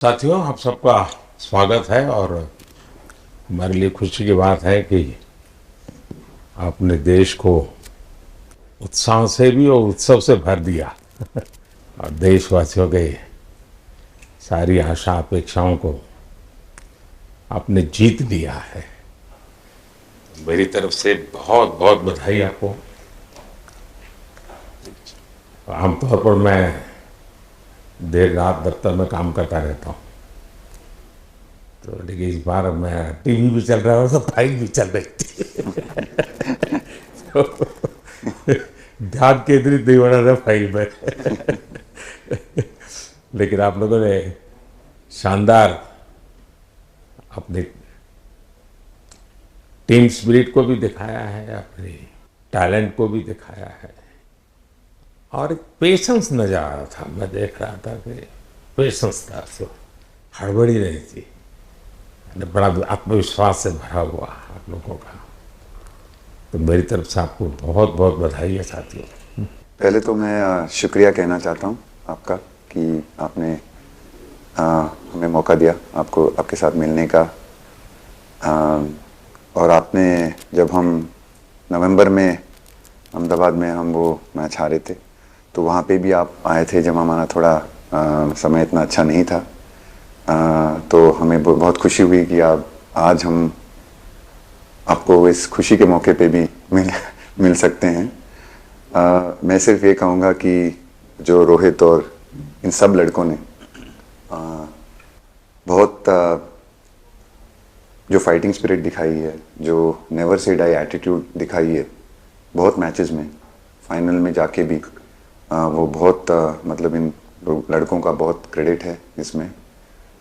साथियों, आप सबका स्वागत है और हमारे लिए खुशी की बात है कि आपने देश को उत्साह से भी और उत्सव से भर दिया और देशवासियों के सारी आशा अपेक्षाओं को आपने जीत लिया है। मेरी तरफ से बहुत बहुत बधाई आपको। आमतौर पर मैं देर रात दफ्तर में काम करता रहता हूँ, तो लेकिन इस बार मैं टीवी भी चल रहा है और फाइल भी चल रही थी तो ध्यान केंद्रित नहीं हो रहा था फाइल में लेकिन आप लोगों ने शानदार अपनी टीम स्पिरिट को भी दिखाया है, अपने टैलेंट को भी दिखाया है और एक पेशेंस नजर आ रहा था। मैं देख रहा था कि पेशेंस था, तो हड़बड़ी नहीं थी, बड़ा आत्मविश्वास से भरा हुआ आप लोगों का। तो मेरी तरफ से आपको बहुत बहुत बधाई है साथियों। पहले तो मैं शुक्रिया कहना चाहता हूँ आपका कि आपने हमें मौका दिया आपको आपके साथ मिलने का। और आपने जब हम नवंबर में अहमदाबाद में हम वो मैच हारे थे, तो वहाँ पे भी आप आए थे जब हमारा थोड़ा समय इतना अच्छा नहीं था। तो हमें बहुत खुशी हुई कि आज हम आपको इस खुशी के मौके पे भी मिल सकते हैं। मैं सिर्फ ये कहूँगा कि जो रोहित और इन सब लड़कों ने बहुत जो फाइटिंग स्पिरिट दिखाई है, जो नेवर से डाई एटीट्यूड दिखाई है, बहुत मैचेस में फाइनल में जाके भी वो बहुत मतलब इन लड़कों का बहुत क्रेडिट है इसमें।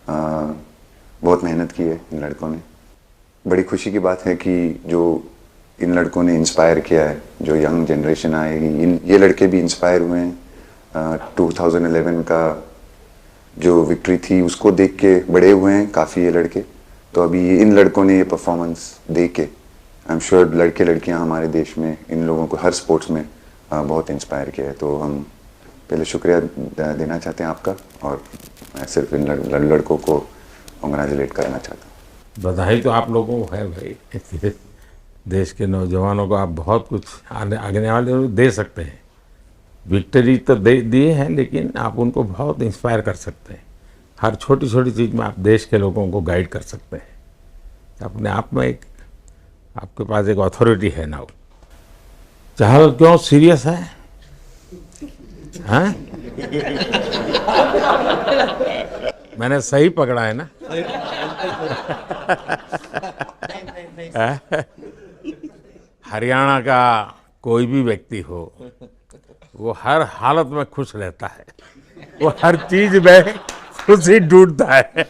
बहुत मेहनत की है इन लड़कों ने। बड़ी खुशी की बात है कि जो इन लड़कों ने इंस्पायर किया है, जो यंग जनरेशन आएगी, ये लड़के भी इंस्पायर हुए हैं। 2011 का जो विक्ट्री थी उसको देख के बड़े हुए हैं काफ़ी ये लड़के। तो अभी इन लड़कों ने ये परफॉर्मेंस दे के आई एम श्योर लड़के लड़कियां हमारे देश में इन लोगों को हर स्पोर्ट्स में बहुत इंस्पायर किया है। तो हम पहले शुक्रिया देना चाहते हैं आपका, और मैं सिर्फ इन लड़कों को कॉन्ग्रेचुलेट करना चाहता हूँ। बधाई तो आप लोगों को है भाई देश के नौजवानों को आप बहुत कुछ आगे वाले लोग दे सकते हैं। विक्ट्री तो दिए हैं, लेकिन आप उनको बहुत इंस्पायर कर सकते हैं। हर छोटी छोटी चीज़ में आप देश के लोगों को गाइड कर सकते हैं। अपने आप में एक आपके पास एक अथॉरिटी है ना। चहल क्यों सीरियस है? हाँ? मैंने सही पकड़ा है ना? हरियाणा का कोई भी व्यक्ति हो, वो हर हालत में खुश रहता है, वो हर चीज में खुशी ढूंढता है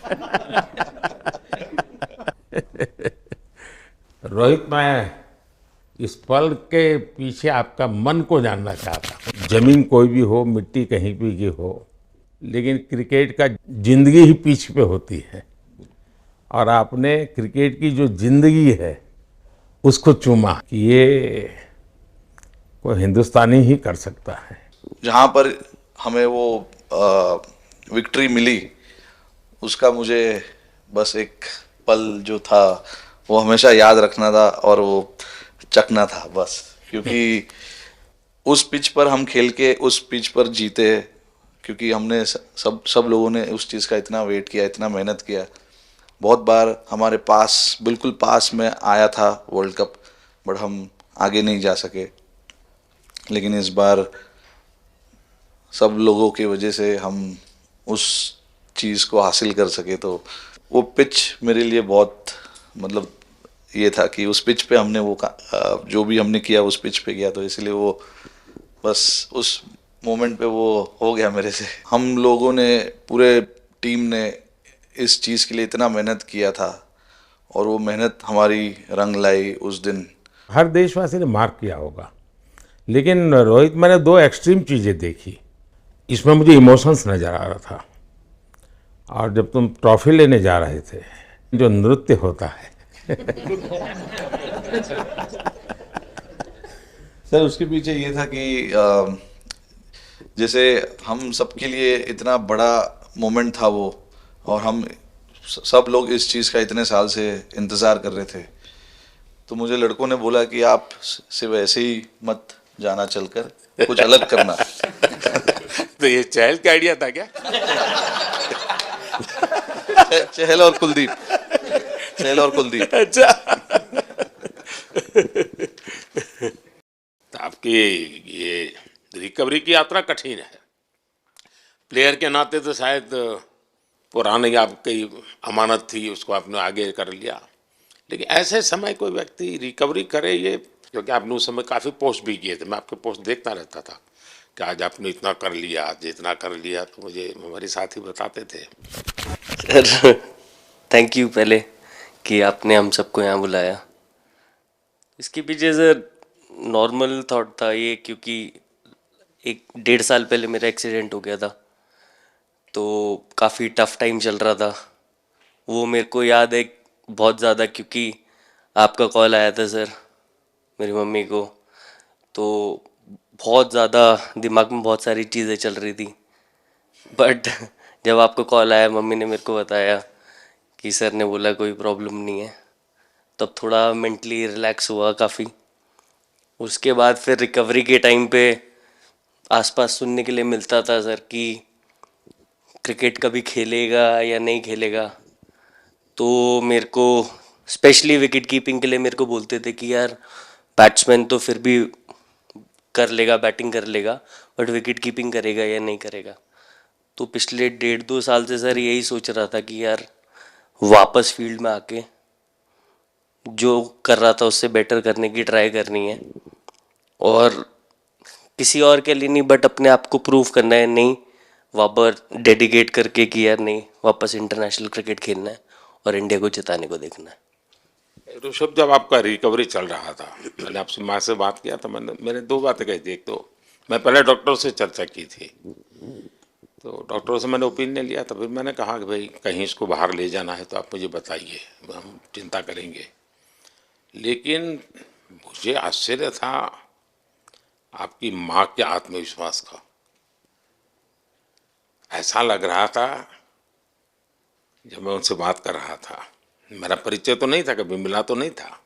रोहित, मैं इस पल के पीछे आपका मन को जानना चाहता हूँ। जमीन कोई भी हो, मिट्टी कहीं भी की हो, लेकिन क्रिकेट का जिंदगी ही पिच पे होती है और आपने क्रिकेट की जो जिंदगी है उसको चुमा कि ये कोई हिंदुस्तानी ही कर सकता है। जहाँ पर हमें वो विक्ट्री मिली, उसका मुझे बस एक पल जो था वो हमेशा याद रखना था और वो चखना था बस। क्योंकि उस पिच पर हम खेल के उस पिच पर जीते, क्योंकि हमने सब लोगों ने उस चीज़ का इतना वेट किया, इतना मेहनत किया। बहुत बार हमारे पास, बिल्कुल पास में आया था वर्ल्ड कप, बट हम आगे नहीं जा सके। लेकिन इस बार सब लोगों की वजह से हम उस चीज़ को हासिल कर सके। तो वो पिच मेरे लिए बहुत मतलब ये था कि उस पिच पे हमने वो जो भी हमने किया उस पिच पे किया, तो इसलिए वो बस उस मोमेंट पे वो हो गया मेरे से। हम लोगों ने, पूरे टीम ने इस चीज़ के लिए इतना मेहनत किया था और वो मेहनत हमारी रंग लाई उस दिन। हर देशवासी ने मार्क किया होगा, लेकिन रोहित, मैंने दो एक्सट्रीम चीज़ें देखी। इसमें मुझे इमोशंस नज़र आ रहा था, और जब तुम ट्रॉफी लेने जा रहे थे, जो नृत्य होता है सर, उसके पीछे ये था कि जैसे हम सबके लिए इतना बड़ा मोमेंट था वो, और हम सब लोग इस चीज़ का इतने साल से इंतज़ार कर रहे थे। तो मुझे लड़कों ने बोला कि आप सिर्फ ऐसे ही मत जाना, चलकर कुछ अलग करना। तो ये चहल का आइडिया था क्या? चहल और कुलदीप, चहल और कुलदीप। अच्छा। तो आपकी ये रिकवरी की यात्रा कठिन है। प्लेयर के नाते तो शायद पुरानी आपकी अमानत थी, उसको आपने आगे कर लिया। लेकिन ऐसे समय कोई व्यक्ति रिकवरी करे, ये क्योंकि आपने उस समय काफ़ी पोस्ट भी किए थे, मैं आपके पोस्ट देखता रहता था कि आज आपने इतना कर लिया, आज इतना कर लिया, तो मुझे हमारे साथी बताते थे। सर थैंक यू पहले कि आपने हम सबको यहाँ बुलाया। इसके पीछे सर नॉर्मल थॉट था ये, क्योंकि 1-1.5 साल पहले मेरा एक्सीडेंट हो गया था, तो काफ़ी टफ टाइम चल रहा था। वो मेरे को याद है बहुत ज़्यादा, क्योंकि आपका कॉल आया था सर मेरी मम्मी को, तो बहुत ज़्यादा दिमाग में बहुत सारी चीज़ें चल रही थी। बट जब आपका कॉल आया, मम्मी ने मेरे को बताया कि सर ने बोला कोई प्रॉब्लम नहीं है, तब थोड़ा मेंटली रिलैक्स हुआ काफ़ी। उसके बाद फिर रिकवरी के टाइम पे आसपास सुनने के लिए मिलता था सर कि क्रिकेट कभी खेलेगा या नहीं खेलेगा, तो मेरे को स्पेशली विकेट कीपिंग के लिए मेरे को बोलते थे कि यार बैट्समैन तो फिर भी कर लेगा, बैटिंग कर लेगा, बट विकेट कीपिंग करेगा या नहीं करेगा। तो पिछले 1.5-2 साल से सर यही सोच रहा था कि यार वापस फील्ड में आके जो कर रहा था उससे बेटर करने की ट्राई करनी है, और किसी और के लिए नहीं बट अपने आप को प्रूव करना है, नहीं वापस डेडिकेट करके कि यार नहीं, वापस इंटरनेशनल क्रिकेट खेलना है और इंडिया को जिताने को देखना है। ऋषभ, जब आपका रिकवरी चल रहा था, मैंने आपसे माँ से बात किया था, मैंने दो बातें कही थी। एक तो मैं पहले डॉक्टर से चर्चा की थी, तो डॉक्टरों से मैंने ओपिनियन लिया था। फिर मैंने कहा कि भाई कहीं इसको बाहर ले जाना है तो आप मुझे बताइए, हम चिंता करेंगे। लेकिन मुझे आश्चर्य था आपकी माँ के आत्मविश्वास का। ऐसा लग रहा था, जब मैं उनसे बात कर रहा था, मेरा परिचय तो नहीं था, कभी मिला तो नहीं था,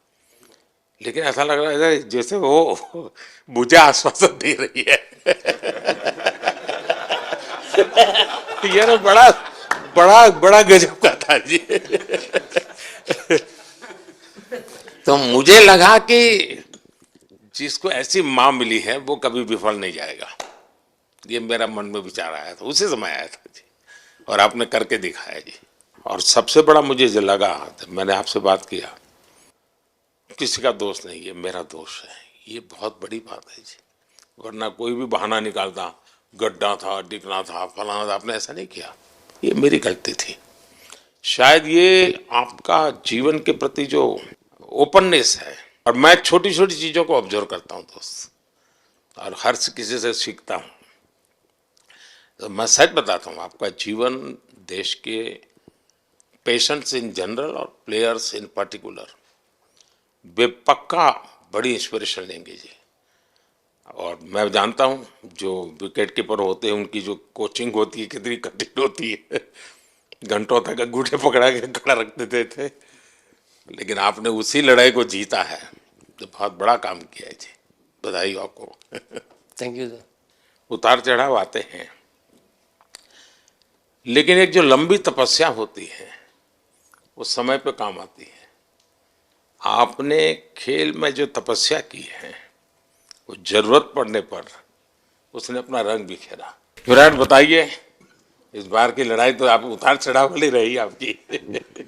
लेकिन ऐसा लग रहा है जैसे वो मुझे आश्वासन दे रही है। ये ना बड़ा बड़ा बड़ा गजब का था जी। तो मुझे लगा कि जिसको ऐसी माँ मिली है वो कभी विफल नहीं जाएगा। ये मेरा मन में विचार आया था, उसी समय आया था जी, और आपने करके दिखाया जी। और सबसे बड़ा मुझे जो लगा जब मैंने आपसे बात किया, किसी का दोष नहीं, ये मेरा दोष है, ये बहुत बड़ी बात है जी। वरना कोई भी बहाना निकालता, गड्ढा था, डिगना था, फलाना था, आपने ऐसा नहीं किया, ये मेरी गलती थी। शायद ये आपका जीवन के प्रति जो ओपननेस है, और मैं छोटी छोटी चीज़ों को ऑब्जर्व करता हूँ दोस्त, और हर किसी से सीखता हूँ। तो मैं सच बताता हूँ, आपका जीवन देश के पेशेंट्स इन जनरल और प्लेयर्स इन पर्टिकुलर वे पक्का बड़ी इंस्पिरेशन लेंगे जी। और मैं जानता हूँ जो विकेट कीपर होते हैं उनकी जो कोचिंग होती है कितनी कठिन होती है। घंटों तक अंगूठे पकड़ा के खड़ा रख देते थे, लेकिन आपने उसी लड़ाई को जीता है, तो बहुत बड़ा काम किया है जी, बधाई हो आपको। Thank you sir. उतार चढ़ाव आते हैं, लेकिन एक जो लंबी तपस्या होती है वो समय पे काम आती है। आपने खेल में जो तपस्या की है वो जरूरत पड़ने पर उसने अपना रंग बिखेरा। विराट, बताइए, इस बार की लड़ाई तो आप उतार चढ़ाव वाली रही आपकी।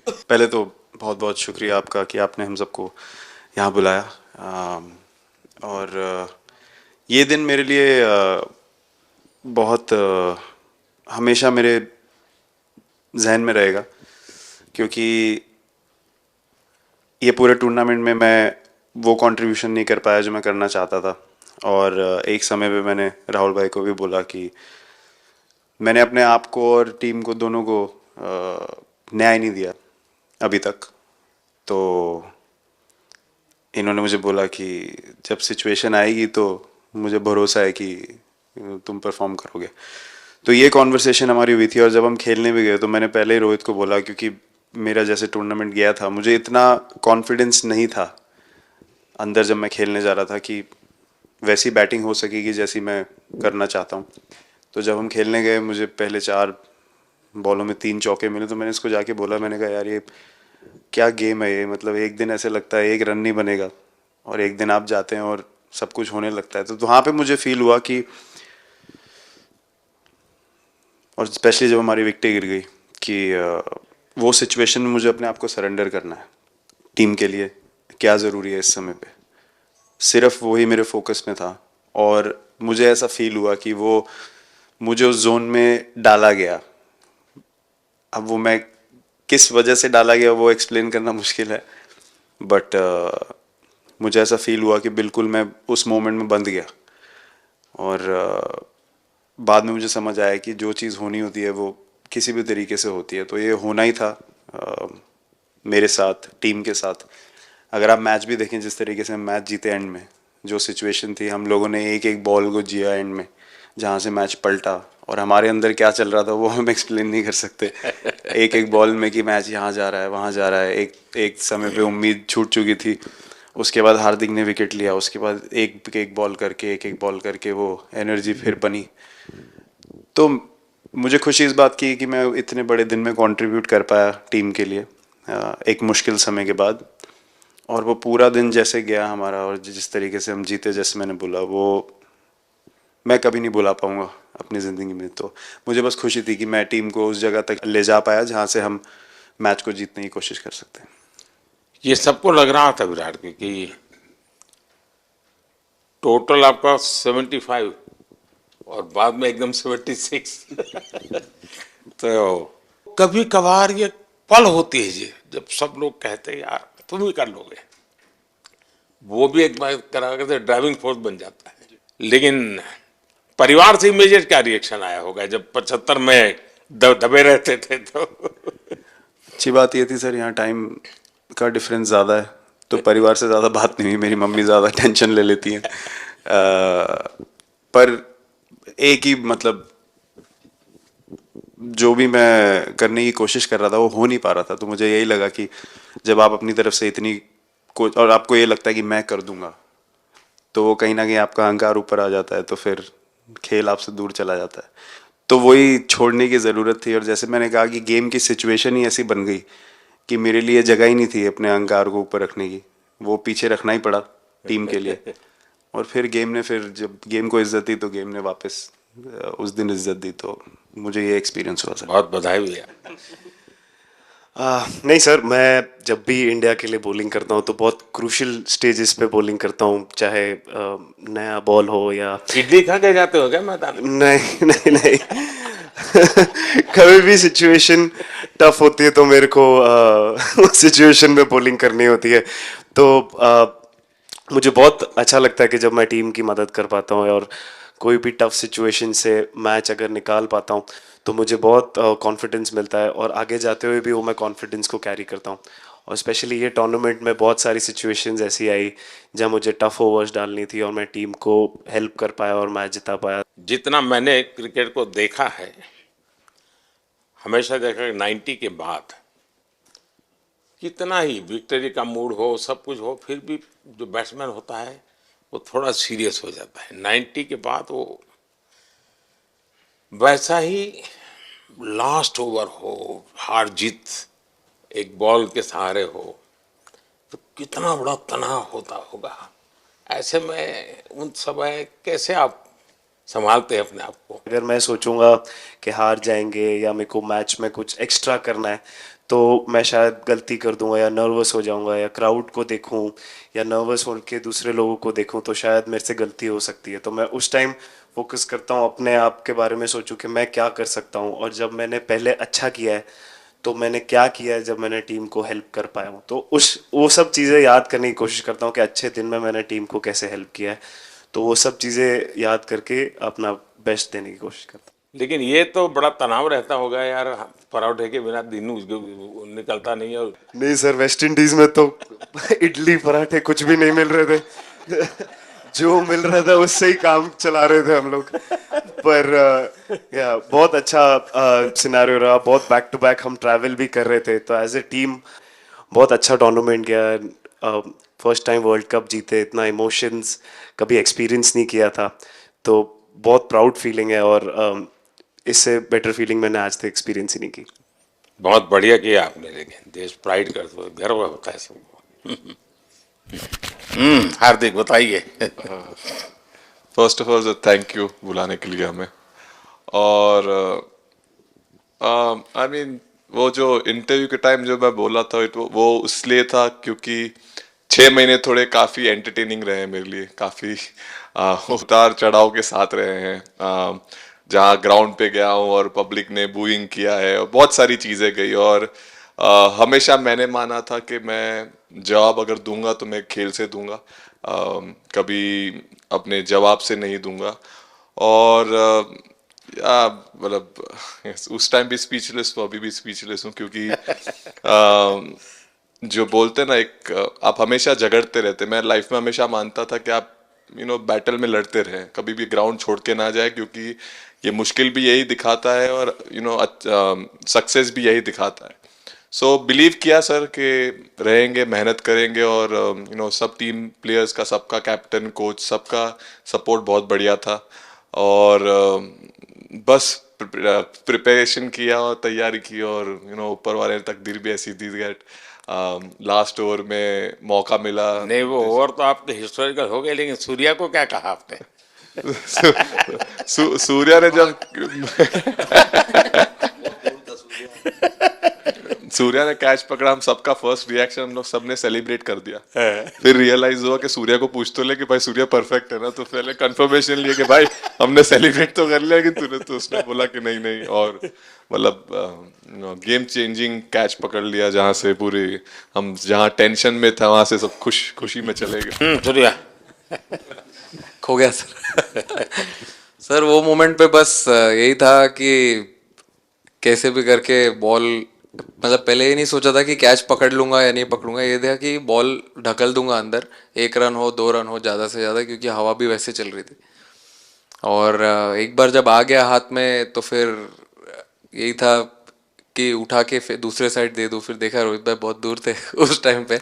पहले तो बहुत बहुत शुक्रिया आपका कि आपने हम सबको यहाँ बुलाया। और ये दिन मेरे लिए बहुत हमेशा मेरे जहन में रहेगा, क्योंकि ये पूरे टूर्नामेंट में मैं वो कंट्रीब्यूशन नहीं कर पाया जो मैं करना चाहता था। और एक समय पे मैंने राहुल भाई को भी बोला कि मैंने अपने आप को और टीम को दोनों को न्याय नहीं दिया अभी तक। तो इन्होंने मुझे बोला कि जब सिचुएशन आएगी तो मुझे भरोसा है कि तुम परफॉर्म करोगे। तो ये कॉन्वर्सेशन हमारी हुई थी। और जब हम खेलने भी गए तो मैंने पहले ही रोहित को बोला, क्योंकि मेरा जैसे टूर्नामेंट गया था, मुझे इतना कॉन्फिडेंस नहीं था अंदर जब मैं खेलने जा रहा था कि वैसी बैटिंग हो सकेगी जैसी मैं करना चाहता हूँ। तो जब हम खेलने गए, मुझे पहले 4 बॉलों में 3 चौके मिले, तो मैंने इसको जाके बोला, मैंने कहा यार ये क्या गेम है ये, मतलब एक दिन ऐसे लगता है एक रन नहीं बनेगा और एक दिन आप जाते हैं और सब कुछ होने लगता है। तो वहाँ पे मुझे फील हुआ कि, और स्पेशली जब हमारी विकेट गिर गई, कि वो सिचुएशन में मुझे अपने आप को सरेंडर करना है। टीम के लिए क्या ज़रूरी है इस समय पे, सिर्फ वही मेरे फोकस में था। और मुझे ऐसा फील हुआ कि वो मुझे उस जोन में डाला गया। अब वो मैं किस वजह से डाला गया वो एक्सप्लेन करना मुश्किल है, बट मुझे ऐसा फील हुआ कि बिल्कुल मैं उस मोमेंट में बंद गया। और बाद में मुझे समझ आया कि जो चीज़ होनी होती है वो किसी भी तरीके से होती है। तो ये होना ही था मेरे साथ, टीम के साथ। अगर आप मैच भी देखें, जिस तरीके से हम मैच जीते एंड में, जो सिचुएशन थी, हम लोगों ने एक एक बॉल को जिया एंड में, जहाँ से मैच पलटा। और हमारे अंदर क्या चल रहा था वो हम एक्सप्लेन नहीं कर सकते। एक एक बॉल में कि मैच यहाँ जा रहा है, वहाँ जा रहा है। एक समय पे उम्मीद छूट चुकी थी। उसके बाद हार्दिक ने विकेट लिया, उसके बाद एक एक बॉल करके वो एनर्जी फिर बनी। तो मुझे खुशी इस बात की कि मैं इतने बड़े दिन में कंट्रीब्यूट कर पाया टीम के लिए, एक मुश्किल समय के बाद। और वो पूरा दिन जैसे गया हमारा, और जिस तरीके से हम जीते, जैसे मैंने बोला, वो मैं कभी नहीं भुला पाऊंगा अपनी ज़िंदगी में। तो मुझे बस खुशी थी कि मैं टीम को उस जगह तक ले जा पाया जहाँ से हम मैच को जीतने की कोशिश कर सकते हैं। ये सबको लग रहा था विराट के कि टोटल आपका 75 और बाद में एकदम 76। तो कभी कभार ये पल होती है जी, जब सब लोग कहते हैं यार तुम ही कर लोगे, वो भी एक बार करा करते ड्राइविंग फोर्स बन जाता है। लेकिन परिवार से इमीडिएट क्या रिएक्शन आया होगा जब 75 में दबे रहते थे? तो अच्छी बात ये थी सर, यहाँ टाइम का डिफरेंस ज़्यादा है, तो परिवार से ज़्यादा बात नहीं हुई। मेरी मम्मी ज़्यादा टेंशन ले लेती हैं। पर एक ही, मतलब जो भी मैं करने की कोशिश कर रहा था वो हो नहीं पा रहा था। तो मुझे यही लगा कि जब आप अपनी तरफ से इतनी और आपको ये लगता है कि मैं कर दूंगा, तो वो कहीं ना कहीं आपका अहंकार ऊपर आ जाता है, तो फिर खेल आपसे दूर चला जाता है। तो वही छोड़ने की ज़रूरत थी। और जैसे मैंने कहा कि गेम की सिचुएशन ही ऐसी बन गई कि मेरे लिए जगह ही नहीं थी अपने अहंकार को ऊपर रखने की, वो पीछे रखना ही पड़ा टीम के लिए। और फिर गेम ने, फिर जब गेम को इज्जत दी तो गेम ने वापस उस दिन इज्जत दी। तो मुझे ये एक्सपीरियंस हुआ सर। बहुत बधाई भैया। नहीं सर, मैं जब भी इंडिया के लिए बॉलिंग करता हूँ तो बहुत क्रूशियल स्टेजेस पे बॉलिंग करता हूँ, चाहे नया बॉल हो या इडली खा के जाते हो क्या मैदान में? नहीं नहीं नहीं। कभी भी सिचुएशन टफ होती है तो मेरे को उस सिचुएशन में बॉलिंग करनी होती है। तो मुझे बहुत अच्छा लगता है कि जब मैं टीम की मदद कर पाता हूँ और कोई भी टफ सिचुएशन से मैच अगर निकाल पाता हूँ तो मुझे बहुत कॉन्फिडेंस मिलता है, और आगे जाते हुए भी वो मैं कॉन्फिडेंस को कैरी करता हूँ। और स्पेशली ये टूर्नामेंट में बहुत सारी सिचुएशंस ऐसी आई जहाँ मुझे टफ ओवर्स डालनी थी और मैं टीम को हेल्प कर पाया और मैच जिता पाया। जितना मैंने क्रिकेट को देखा है, हमेशा देखा 90 के बाद कितना ही विक्ट्री का मूड हो, सब कुछ हो, फिर भी जो बैट्समैन होता है वो थोड़ा सीरियस हो जाता है। 90 के बाद वो वैसा ही लास्ट ओवर हो, हार जीत एक बॉल के सहारे हो, तो कितना बड़ा तनाव होता होगा। ऐसे में उन समय कैसे आप संभालते हैं अपने आप को? अगर मैं सोचूंगा कि हार जाएंगे या मेरे को मैच में कुछ एक्स्ट्रा करना है तो मैं शायद गलती कर दूंगा या नर्वस हो जाऊंगा, या क्राउड को देखूं या नर्वस होकर दूसरे लोगों को देखूं तो शायद मेरे से गलती हो सकती है। तो मैं उस टाइम फोकस करता हूं अपने आप के बारे में, सोचूं कि मैं क्या कर सकता हूं, और जब मैंने पहले अच्छा किया है तो मैंने क्या किया है जब मैंने टीम को हेल्प कर पाया हूँ। तो वो सब चीज़ें याद करने की कोशिश करता हूँ कि अच्छे दिन में मैंने टीम को कैसे हेल्प किया है। तो वो सब चीज़ें याद करके अपना बेस्ट देने की कोशिश करता हूँ। लेकिन ये तो बड़ा तनाव रहता होगा यार, पराठे के बिना दिन निकलता नहीं है। और नहीं सर, वेस्ट इंडीज में तो इडली पराठे कुछ भी नहीं मिल रहे थे। जो मिल रहा था उससे ही काम चला रहे थे हम लोग। पर या बहुत अच्छा सिनेरियो रहा, बहुत बैक टू बैक हम ट्रैवल भी कर रहे थे, तो एज ए टीम बहुत अच्छा टूर्नामेंट गया। फर्स्ट टाइम वर्ल्ड कप जीते, इतना इमोशंस कभी एक्सपीरियंस नहीं किया था, तो बहुत प्राउड फीलिंग है, और इससे बेटर फीलिंग मैंने आज तक एक्सपीरियंस ही नहीं की। बहुत बढ़िया किया आपने, लेकिन देश प्राइड करते हुए गर्व होता है सबको। हार्दिक बताइए। First of all thank you बुलाने के लिए हमें। और आई मीन वो जो इंटरव्यू के टाइम जो मैं बोला था वो इसलिए था क्योंकि 6 महीने थोड़े काफ़ी एंटरटेनिंग रहे हैं मेरे लिए, काफ़ी उतार चढ़ाव के साथ रहे हैं। जहाँ ग्राउंड पे गया हूँ और पब्लिक ने बूइंग किया है और बहुत सारी चीज़ें गई, और हमेशा मैंने माना था कि मैं जवाब अगर दूंगा तो मैं खेल से दूंगा, कभी अपने जवाब से नहीं दूंगा। और मतलब उस टाइम भी स्पीचलेस हूँ, अभी भी स्पीचलेस हूँ, क्योंकि जो बोलते हैं ना, एक आप हमेशा झगड़ते रहते। मैं लाइफ में हमेशा मानता था कि आप बैटल में लड़ते रहें, कभी भी ग्राउंड छोड़ के ना जाए, क्योंकि ये मुश्किल भी यही दिखाता है और सक्सेस भी यही दिखाता है। सो बिलीव किया सर कि रहेंगे, मेहनत करेंगे, और सब टीम प्लेयर्स का, सबका कैप्टन कोच सबका सपोर्ट बहुत बढ़िया था, और बस प्रिपरेशन किया और तैयारी की, और ऊपर वाले ने तकदीर भी ऐसी दी दैट लास्ट ओवर में मौका मिला। नहीं, वो ओवर तो आपके हिस्टोरिकल हो गए, लेकिन सूर्या को क्या कहा आपने? सूर्या ने जब सूर्या ने कैच पकड़ा, हम सबका फर्स्ट रिएक्शन, हम लोग सबने सेलिब्रेट कर दिया। फिर रियलाइज हुआ कि सूर्या को पूछ तो ले कि भाई सूर्या परफेक्ट है ना, तो पहले कंफर्मेशन लिए कि भाई हमने सेलिब्रेट तो कर लिया, कि तूने, तो उसने बोला कि नहीं नहीं, और मतलब गेम चेंजिंग कैच पकड़ लिया, जहाँ से पूरी हम जहाँ टेंशन में था वहां से सब खुशी में चले गए। सूर्या खो गया सर। सर वो मोमेंट पे बस यही था कि कैसे भी करके बॉल, मतलब पहले ये नहीं सोचा था कि कैच पकड़ लूंगा या नहीं पकड़ूंगा, ये था कि बॉल ढकल दूंगा अंदर, 1 रन हो 2 रन हो ज़्यादा से ज़्यादा, क्योंकि हवा भी वैसे चल रही थी। और एक बार जब आ गया हाथ में तो फिर यही था कि उठा के फिर दूसरे साइड दे दूँ। फिर देखा रोहित भाई बहुत दूर थे उस टाइम पे,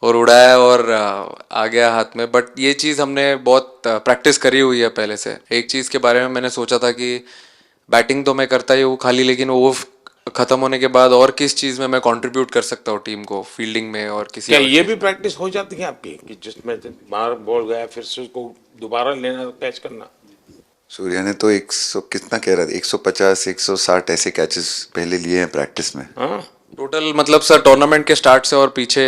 और उड़ाया और आ गया हाथ में। बट ये चीज़ हमने बहुत प्रैक्टिस करी हुई है पहले से। एक चीज़ के बारे में मैंने सोचा था कि बैटिंग तो मैं करता ही हूँ खाली, लेकिन वो खत्म होने के बाद और किस चीज़ में मैं कंट्रीब्यूट कर सकता हूँ टीम को, फील्डिंग में और किसी क्या और ये चीज़ भी में। प्रैक्टिस हो जाती है आपकी, कि जिसमें बाहर बॉल गया फिर से उसको दोबारा लेना, कैच करना? सूर्या ने तो 100 कितना कह रहा था, 150 160 ऐसे कैचेस पहले लिए हैं प्रैक्टिस में। हाँ, टोटल मतलब सर टूर्नामेंट के स्टार्ट से और पीछे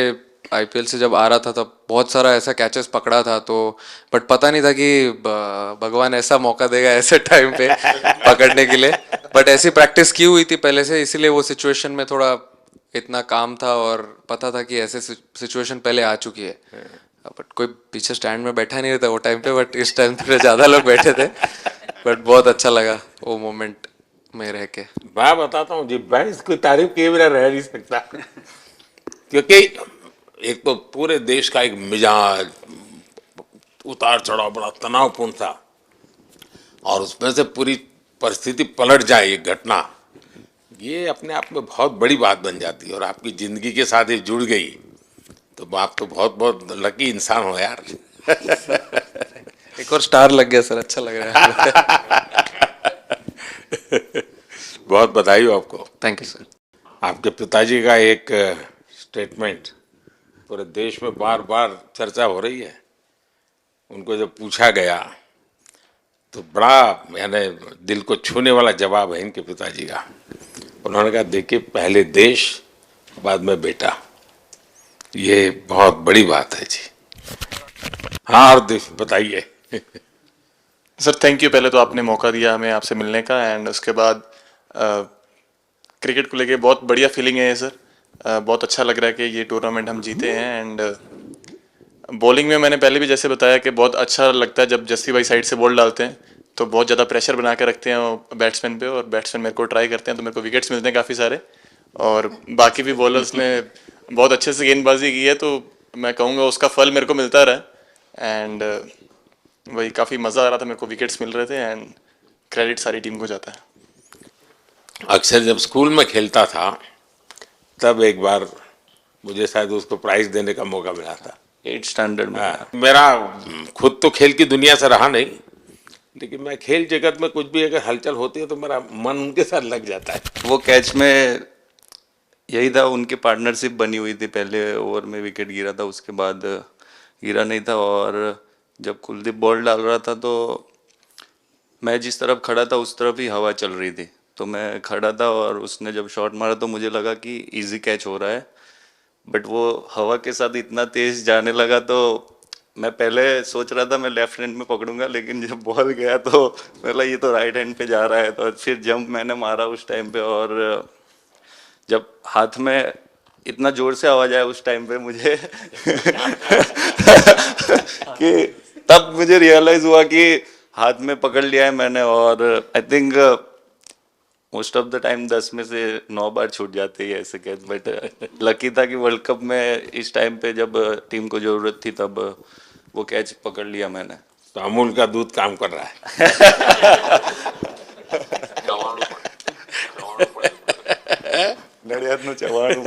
आईपीएल से जब आ रहा था तब बहुत सारा ऐसा कैचेस पकड़ा था, तो बट पता नहीं था कि भगवान ऐसा मौका देगा ऐसे टाइम पे पकड़ने के लिए। बट ऐसी प्रैक्टिस की हुई थी पहले से, इसीलिए वो सिचुएशन में थोड़ा इतना काम था और पता था कि ऐसे सिचुएशन पहले आ चुकी है। बट कोई पीछे स्टैंड में बैठा नहीं रहता वो टाइम पे, बट इस टाइम पे ज़्यादा लोग बैठे थे। बट बहुत अच्छा लगा वो मोमेंट में रह के। मैं बताता हूँ जी, मैं इसकी तारीफ किए बिना रह नहीं सकता, क्योंकि एक तो पूरे देश का एक मिजाज, उतार चढ़ाव बड़ा तनावपूर्ण था, और उसमें से पूरी परिस्थिति पलट जाए, ये घटना, ये अपने आप में बहुत बड़ी बात बन जाती है, और आपकी जिंदगी के साथ ये जुड़ गई, तो आप तो बहुत बहुत लकी इंसान हो यार। एक और स्टार लग गया सर, अच्छा लग रहा है। बहुत बधाई हो आपको। Thank you sir. आपके पिताजी का एक स्टेटमेंट पूरे देश में बार बार चर्चा हो रही है। उनको जब पूछा गया तो बड़ा यानी दिल को छूने वाला जवाब है इनके पिताजी का। उन्होंने कहा, देखिए पहले देश बाद में बेटा, ये बहुत बड़ी बात है जी। हाँ, और बताइए। सर थैंक यू, पहले तो आपने मौका दिया हमें आपसे मिलने का, एंड उसके बाद क्रिकेट को लेके बहुत बढ़िया फीलिंग है ये सर। बहुत अच्छा लग रहा है कि ये टूर्नामेंट हम जीते हैं। एंड बॉलिंग में मैंने पहले भी जैसे बताया कि बहुत अच्छा लगता है जब जस्सी भाई साइड से बॉल डालते हैं, तो बहुत ज़्यादा प्रेशर बना के रखते हैं बैट्समैन पे, और बैट्समैन मेरे को ट्राई करते हैं तो मेरे को विकेट्स मिलते हैं काफ़ी सारे। और बाकी भी बॉलर्स ने बहुत अच्छे से गेंदबाजी की है, तो मैं कहूँगा उसका फल मेरे को मिलता रहा। एंड वही काफ़ी मज़ा आ रहा था मेरे को, विकेट्स मिल रहे थे एंड क्रेडिट सारी टीम को जाता है। अक्सर जब स्कूल में खेलता था तब एक बार मुझे शायद उसको प्राइज देने का मौका मिला था। 8th स्टैंडर्ड में। मेरा खुद तो खेल की दुनिया से रहा नहीं, लेकिन मैं खेल जगत में कुछ भी अगर हलचल होती है तो मेरा मन उनके साथ लग जाता है। वो कैच में यही था, उनकी पार्टनरशिप बनी हुई थी, पहले ओवर में विकेट गिरा था, उसके बाद गिरा नहीं था। और जब कुलदीप बॉल डाल रहा था तो मैं जिस तरफ खड़ा था उस तरफ ही हवा चल रही थी, तो मैं खड़ा था और उसने जब शॉट मारा तो मुझे लगा कि इजी कैच हो रहा है, बट वो हवा के साथ इतना तेज जाने लगा तो मैं पहले सोच रहा था मैं लेफ्ट हैंड में पकड़ूंगा, लेकिन जब बॉल गया तो बोला ये तो राइट हैंड पे जा रहा है, तो फिर जंप मैंने मारा उस टाइम पे। और जब हाथ में इतना जोर से आवाज आया उस टाइम पे मुझे कि तब मुझे रियलाइज हुआ कि हाथ में पकड़ लिया है मैंने। और I think most of the time 10 में से 9 बार छूट जाते हैं ऐसे कैच, बट लकी था कि वर्ल्ड कप में इस टाइम पे जब टीम को जरूरत थी तब वो कैच पकड़ लिया मैंने। तो अमूल का दूध काम कर रहा है। नड़ियाद नु चवाणु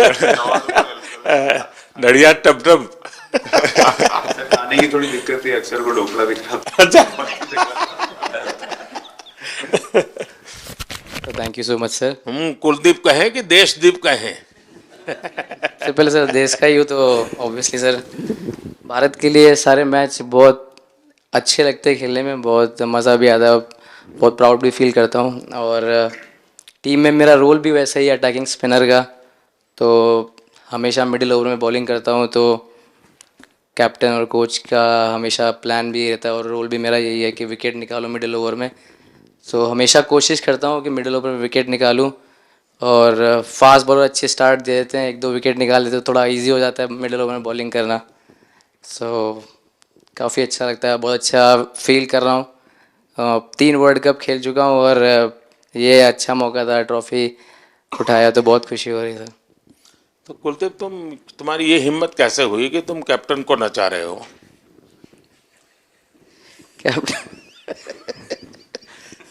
नड़िया टप टप। खाने की थोड़ी दिक्कत थी, अक्सर को ढोकला भी खाता। Thank you so much sir. Kuldeep कहें कि देशदीप कहें? सबसे पहले सर देश का ही हो तो ऑब्वियसली सर भारत के लिए सारे मैच बहुत अच्छे लगते हैं खेलने में, बहुत मज़ा भी आता है, बहुत प्राउड भी फील करता हूँ। और टीम में मेरा रोल भी वैसा ही है अटैकिंग स्पिनर का, तो हमेशा मिडिल ओवर में बॉलिंग करता हूँ, तो कैप्टन और कोच का हमेशा प्लान भी रहता है और रोल भी मेरा यही है कि विकेट निकालो मिडिल ओवर में। सो हमेशा कोशिश करता हूँ कि मिडिल ओवर में विकेट निकालूँ, और फास्ट बॉलर अच्छे स्टार्ट दे देते हैं, 1-2 विकेट निकाल देते तो थोड़ा इजी हो जाता है मिडिल ओवर में बॉलिंग करना। सो काफ़ी अच्छा लगता है, बहुत अच्छा फील कर रहा हूँ। 3 वर्ल्ड कप खेल चुका हूँ और ये अच्छा मौका था, ट्रॉफी उठाया तो बहुत खुशी हो रही है। तो कुलदीप तुम्हारी ये हिम्मत कैसे हुई कि तुम कैप्टन को नचा रहे हो?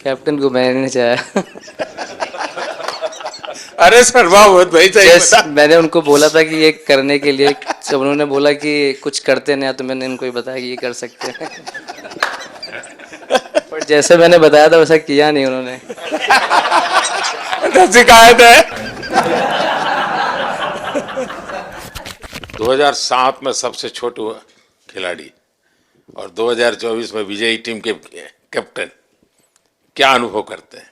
कैप्टन को मैंने नहीं चाहा। अरे सरवावत भाई सही मैंने उनको बोला था कि ये करने के लिए, जब उन्होंने बोला कि कुछ करते नहीं तो मैंने इनको ही बताया कि ये कर सकते हैं। पर जैसे मैंने बताया था वैसा किया नहीं उन्होंने। शिकायत है। 2007 में सबसे छोटे खिलाड़ी और 2024 में विजयी टीम के कैप्टन, क्या अनुभव करते हैं?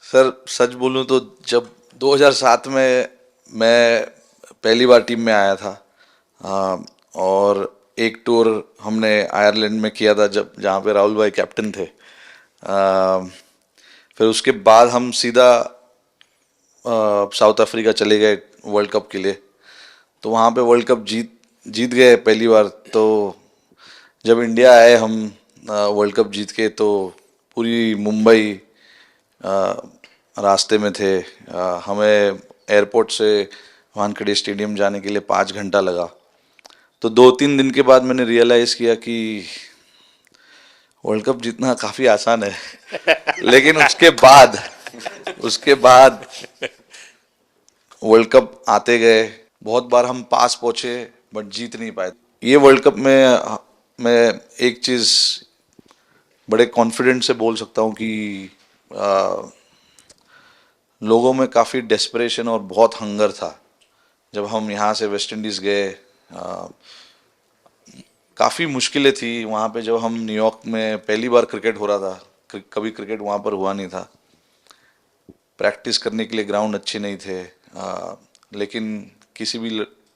सर सच बोलूं तो जब 2007 में मैं पहली बार टीम में आया था, और एक टूर हमने आयरलैंड में किया था जब जहाँ पे राहुल भाई कैप्टन थे। फिर उसके बाद हम सीधा साउथ अफ्रीका चले गए वर्ल्ड कप के लिए, तो वहाँ पे वर्ल्ड कप जीत गए पहली बार। तो जब इंडिया आए हम वर्ल्ड कप जीत के, तो पूरी मुंबई रास्ते में थे। हमें एयरपोर्ट से वानखेड़े स्टेडियम जाने के लिए 5 घंटा लगा। तो 2-3 दिन के बाद मैंने रियलाइज़ किया कि वर्ल्ड कप जीतना काफ़ी आसान है। लेकिन उसके बाद वर्ल्ड कप आते गए, बहुत बार हम पास पहुँचे बट जीत नहीं पाए। ये वर्ल्ड कप में मैं एक चीज़ बड़े कॉन्फिडेंट से बोल सकता हूँ कि लोगों में काफ़ी डेस्परेशन और बहुत हंगर था। जब हम यहाँ से वेस्ट इंडीज़ गए, काफ़ी मुश्किलें थी वहाँ पे। जब हम न्यूयॉर्क में पहली बार क्रिकेट हो रहा था, कभी क्रिकेट वहाँ पर हुआ नहीं था, प्रैक्टिस करने के लिए ग्राउंड अच्छे नहीं थे, लेकिन किसी भी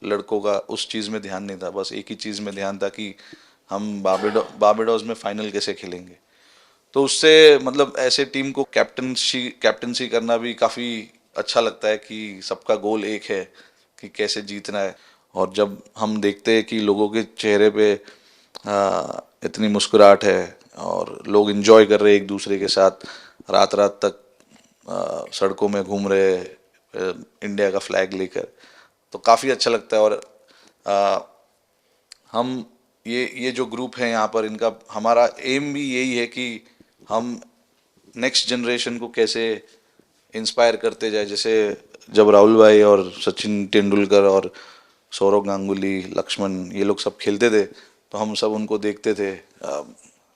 लड़कों का उस चीज़ में ध्यान नहीं था। बस एक ही चीज़ में ध्यान था कि हम बारबाडोस में फाइनल कैसे खेलेंगे। तो उससे मतलब ऐसे टीम को कैप्टनसी करना भी काफ़ी अच्छा लगता है कि सबका गोल एक है कि कैसे जीतना है। और जब हम देखते हैं कि लोगों के चेहरे पे इतनी मुस्कुराहट है और लोग एंजॉय कर रहे हैं एक दूसरे के साथ, रात रात तक सड़कों में घूम रहे इंडिया का फ्लैग लेकर, तो काफ़ी अच्छा लगता है। और हम ये जो ग्रुप है यहाँ पर, इनका हमारा एम भी यही है कि हम नेक्स्ट जनरेशन को कैसे इंस्पायर करते जाए। जैसे जब राहुल भाई और सचिन तेंदुलकर और सौरव गांगुली, लक्ष्मण, ये लोग सब खेलते थे तो हम सब उनको देखते थे।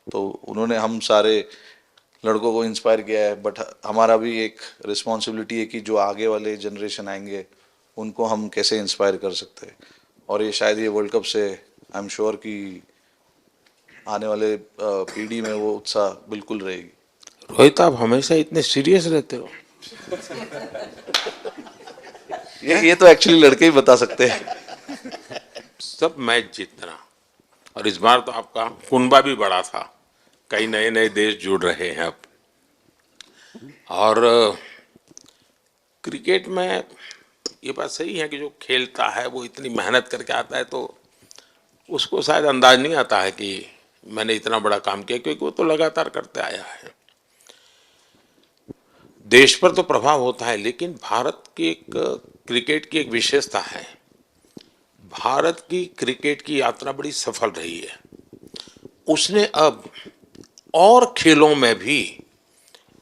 तो उन्होंने हम सारे लड़कों को इंस्पायर किया है। बट हमारा भी एक रिस्पॉन्सिबिलिटी है कि जो आगे वाले जनरेशन आएंगे उनको हम कैसे इंस्पायर कर सकते हैं। और ये शायद ये वर्ल्ड कप से आई एम श्योर कि आने वाले पीढ़ी में वो उत्साह बिल्कुल रहेगी। रोहित, आप हमेशा इतने सीरियस रहते हो। ये तो एक्चुअली लड़के ही बता सकते हैं। सब मैच जीतना, और इस बार तो आपका कुनबा भी बड़ा था, कई नए नए देश जुड़ रहे हैं अब। और क्रिकेट में ये बात सही है कि जो खेलता है वो इतनी मेहनत करके आता है, तो उसको शायद अंदाज नहीं आता है कि मैंने इतना बड़ा काम किया, क्योंकि वो तो लगातार करते आया है। देश पर तो प्रभाव होता है, लेकिन भारत की एक क्रिकेट की एक विशेषता है, भारत की क्रिकेट की यात्रा बड़ी सफल रही है। उसने अब और खेलों में भी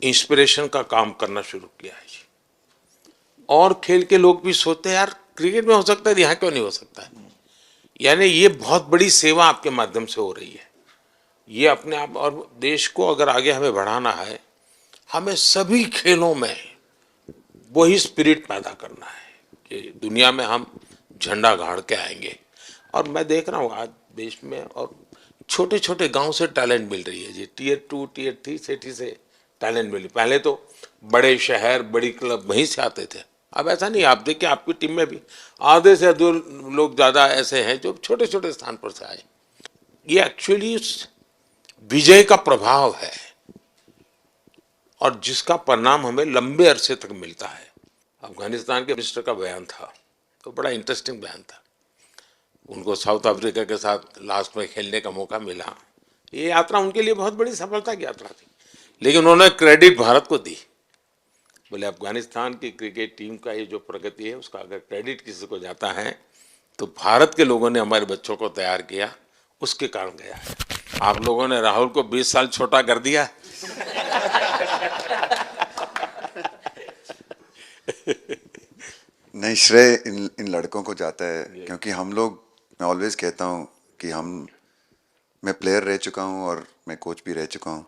इंस्पिरेशन का काम करना शुरू किया है। और खेल के लोग भी सोचते हैं यार क्रिकेट में हो सकता है, यहाँ क्यों नहीं हो सकता है। यानी ये बहुत बड़ी सेवा आपके माध्यम से हो रही है। ये अपने आप, और देश को अगर आगे हमें बढ़ाना है, हमें सभी खेलों में वही स्पिरिट पैदा करना है कि दुनिया में हम झंडा गाड़ के आएंगे। और मैं देख रहा हूँ आज देश में और छोटे छोटे गांव से टैलेंट मिल रही है जी। टियर 2 टियर 3 सिटी से टैलेंट मिली। पहले तो बड़े शहर, बड़ी क्लब वहीं से आते थे, अब ऐसा नहीं। आप देखिए आपकी टीम में भी आधे से अधिक लोग ज़्यादा ऐसे हैं जो छोटे छोटे स्थान पर से आए। ये एक्चुअली विजय का प्रभाव है, और जिसका परिणाम हमें लंबे अरसे तक मिलता है। अफगानिस्तान के मिनिस्टर का बयान था, तो बड़ा इंटरेस्टिंग बयान था। उनको साउथ अफ्रीका के साथ लास्ट में खेलने का मौका मिला। ये यात्रा उनके लिए बहुत बड़ी सफलता की यात्रा थी, लेकिन उन्होंने क्रेडिट भारत को दी। बोले अफगानिस्तान की क्रिकेट टीम का ये जो प्रगति है, उसका अगर क्रेडिट किसी को जाता है तो भारत के लोगों ने हमारे बच्चों को तैयार किया, उसके कारण गया है। आप लोगों ने राहुल को 20 साल छोटा कर दिया। नहीं, श्रेय इन लड़कों को जाता है, क्योंकि हम लोग, मैं ऑलवेज कहता हूँ कि मैं प्लेयर रह चुका हूँ और मैं कोच भी रह चुका हूँ।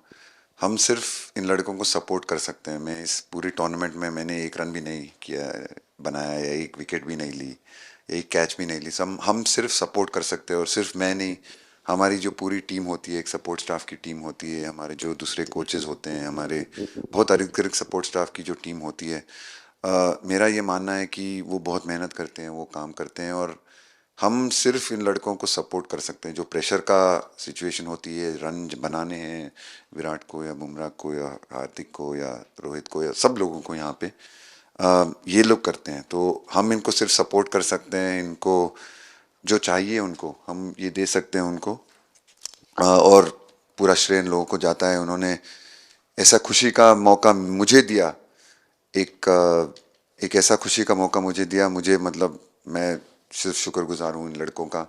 हम सिर्फ इन लड़कों को सपोर्ट कर सकते हैं। मैं इस पूरी टूर्नामेंट में मैंने एक रन भी नहीं किया, बनाया, या एक विकेट भी नहीं ली, या एक कैच भी नहीं ली। हम सिर्फ सपोर्ट कर सकते हैं। और सिर्फ मैं नहीं, हमारी जो पूरी टीम होती है, एक सपोर्ट स्टाफ की टीम होती है, हमारे जो दूसरे कोचेज़ होते हैं, हमारे बहुत अधिक सपोर्ट स्टाफ की जो टीम होती है, मेरा ये मानना है कि वो बहुत मेहनत करते हैं, वो काम करते हैं, और हम सिर्फ इन लड़कों को सपोर्ट कर सकते हैं। जो प्रेशर का सिचुएशन होती है, रन बनाने हैं विराट को या बुमराह को या हार्दिक को या रोहित को या सब लोगों को, यहाँ पे ये लोग करते हैं। तो हम इनको सिर्फ सपोर्ट कर सकते हैं। इनको जो चाहिए उनको हम ये दे सकते हैं उनको, और पूरा श्रेय इन लोगों को जाता है। उन्होंने ऐसा खुशी का मौका मुझे दिया, एक ऐसा खुशी का मौका मुझे दिया। मुझे मतलब मैं सिर्फ शुक्रगुजार हूँ इन लड़कों का,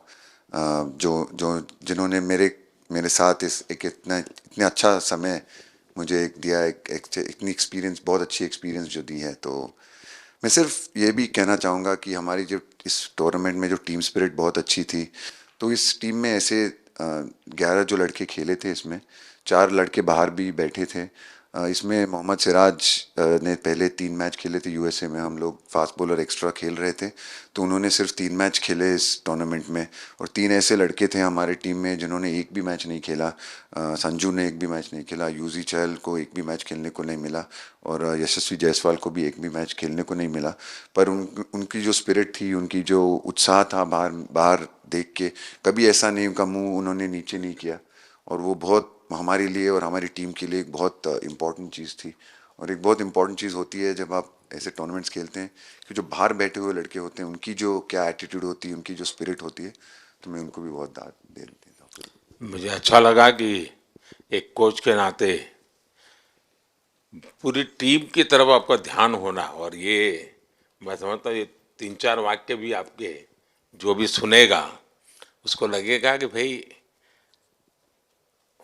जिन्होंने मेरे साथ इतने अच्छा समय मुझे दिया, इतनी एक्सपीरियंस, बहुत अच्छी एक्सपीरियंस जो दी है। तो मैं सिर्फ ये भी कहना चाहूँगा कि हमारी जो इस टूर्नामेंट में जो टीम स्पिरिट बहुत अच्छी थी। तो इस टीम में ऐसे 11 जो लड़के खेले थे, इसमें 4 लड़के बाहर भी बैठे थे। इसमें मोहम्मद सिराज ने पहले 3 मैच खेले थे यूएसए में। हम लोग फास्ट बॉलर एक्स्ट्रा खेल रहे थे, तो उन्होंने सिर्फ 3 मैच खेले इस टूर्नामेंट में। और 3 ऐसे लड़के थे हमारे टीम में जिन्होंने एक भी मैच नहीं खेला। संजू ने एक भी मैच नहीं खेला, यूजी चहल को एक भी मैच खेलने को नहीं मिला, और यशस्वी जायसवाल को भी एक भी मैच खेलने को नहीं मिला। पर उनकी जो स्पिरिट थी, उनकी जो उत्साह था, बाहर देख के कभी ऐसा नहीं, उनका मुँह उन्होंने नीचे नहीं किया। और वो बहुत हमारे लिए और हमारी टीम के लिए एक बहुत इम्पॉर्टेंट चीज़ थी। और एक बहुत इम्पॉर्टेंट चीज़ होती है जब आप ऐसे टूर्नामेंट्स खेलते हैं, कि जो बाहर बैठे हुए लड़के होते हैं, उनकी जो क्या एटीट्यूड होती है, उनकी जो स्पिरिट होती है, तो मैं उनको भी बहुत दाद दे देता हूँ। मुझे अच्छा लगा कि एक कोच के नाते पूरी टीम की तरफ आपका ध्यान होना। और ये मैं समझता हूँ ये 3-4 वाक्य भी आपके जो भी सुनेगा उसको लगेगा कि भाई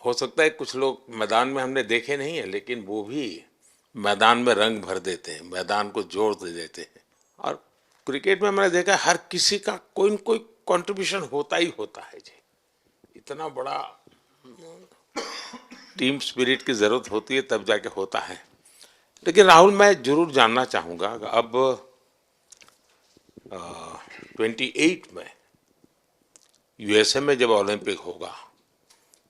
हो सकता है कुछ लोग मैदान में हमने देखे नहीं है, लेकिन वो भी मैदान में रंग भर देते हैं, मैदान को जोड़ दे देते हैं। और क्रिकेट में मैंने देखा हर किसी का कोई न कोई कंट्रीब्यूशन होता ही होता है जी। इतना बड़ा टीम स्पिरिट की जरूरत होती है तब जाके होता है। लेकिन राहुल, मैं जरूर जानना चाहूँगा, अब 28 में यूएसए में जब ओलंपिक होगा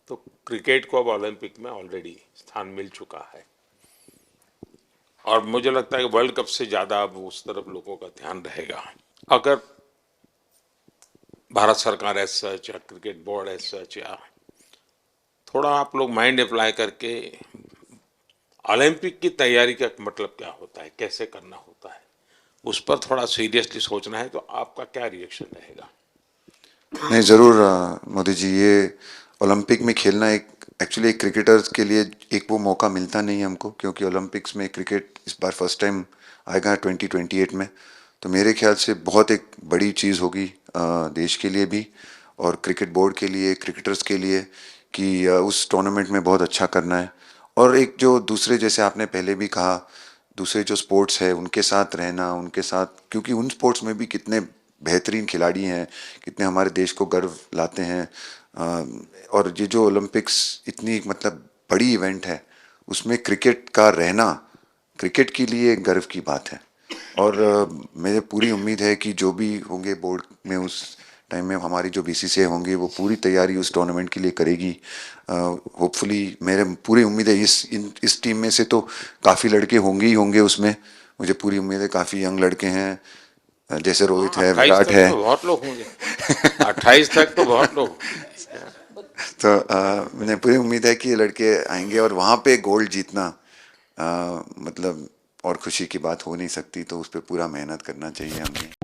तो क्रिकेट को अब ओलंपिक में ऑलरेडी स्थान मिल चुका है, और मुझे लगता है कि वर्ल्ड कप से ज़्यादा अब उस तरफ लोगों का ध्यान रहेगा। अगर भारत सरकार एज सच या क्रिकेट बोर्ड एज सच या थोड़ा आप लोग माइंड अप्लाई करके ओलंपिक की तैयारी का मतलब क्या होता है, कैसे करना होता है, उस पर थोड़ा सीरियसली सोचना है, तो आपका क्या रिएक्शन रहेगा? नहीं, ज़रूर मोदी जी, ये ओलंपिक में खेलना एक एक्चुअली एक क्रिकेटर्स के लिए एक वो मौका मिलता नहीं है हमको, क्योंकि ओलंपिक्स में क्रिकेट इस बार फर्स्ट टाइम आएगा 2028 में। तो मेरे ख्याल से बहुत एक बड़ी चीज़ होगी देश के लिए भी और क्रिकेट बोर्ड के लिए, क्रिकेटर्स के लिए, कि उस टूर्नामेंट में बहुत अच्छा करना है। और एक जो दूसरे, जैसे आपने पहले भी कहा, दूसरे जो स्पोर्ट्स है उनके साथ रहना, उनके साथ, क्योंकि उन स्पोर्ट्स में भी कितने बेहतरीन खिलाड़ी हैं, कितने हमारे देश को गर्व लाते हैं। और ये जो ओलंपिक्स इतनी मतलब बड़ी इवेंट है, उसमें क्रिकेट का रहना क्रिकेट के लिए एक गर्व की बात है। और मुझे पूरी उम्मीद है कि जो भी होंगे बोर्ड में उस टाइम में, हमारी जो बीसीसीआई होंगे वो पूरी तैयारी उस टूर्नामेंट के लिए करेगी। होपफुली मेरे पूरी उम्मीद है इस टीम में से तो काफ़ी लड़के होंगे ही होंगे उसमें, मुझे पूरी उम्मीद है। काफ़ी यंग लड़के हैं, जैसे रोहित है, विराट है, तो बहुत लोग होंगे 28 तक तो बहुत लोग। तो मुझे पूरी उम्मीद है कि ये लड़के आएंगे और वहाँ पे गोल्ड जीतना मतलब और खुशी की बात हो नहीं सकती। तो उस पर पूरा मेहनत करना चाहिए हमें।